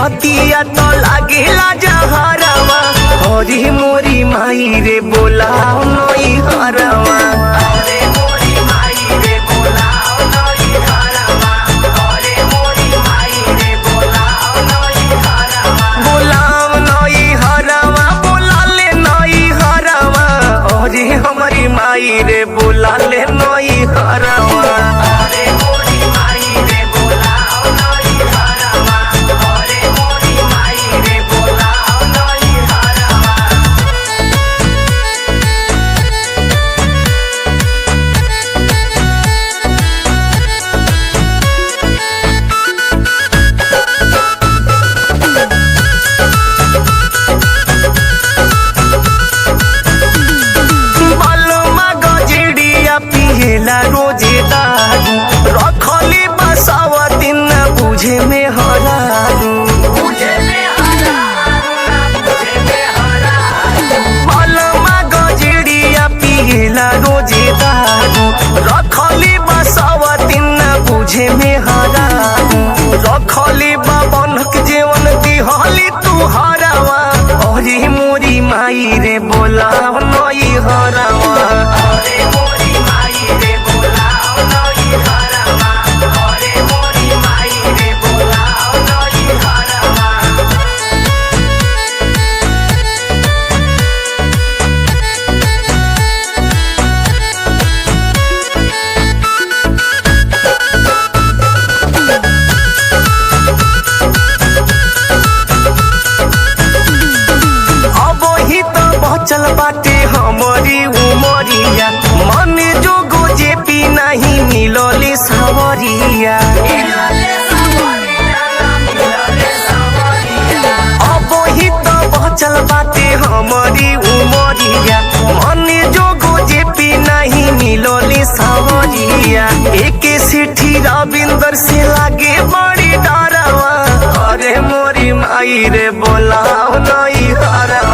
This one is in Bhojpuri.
बतिया तो लागेला जहरवा। अरे मोरी माई रे बोलाओ नई हरवा। अरे मोरी माई रे बोलाओ नई हरवा। अरे मोरी माई रे बोलाओ नई हरवा। बोलाओ नई हरवा, बोला ले नई हरवा। अरे हमारी माई रे बोला ले नई हरवा। अरे मोरी माई रे बोलाओ नई हरवा। अरे मोरी माई रे बोलाओ नई हरवा। पिएला रोजे दारू, रखले बसावा दिन न बुझे में हरारू। बलमा गजेड़िया पिएला रोजे दारू, रखले बसावा दिन न बुझे में हरारू। रखले बाबनक जेवन दिहली तू हरावा। अरे मोरी माई रे बोलाओ नई हरावा। अरे मोरी माई रे बोलाओ नई हरवा। अरे मोरी माई रे बोलाओ नई हरवा। अब ही तो बचल बाटे हमारी उमरिया, मन जो गोजे पी नहीं मिलले सवरिया। अब ही तो बचल बाटे हमारी उमरिया, मन जो गोजे पी नहीं मिलले सवरिया। एक सिठी रविंदर से लागे बड़ी डरवा। अरे मोरी माई रे बोलाओ नई हरवा।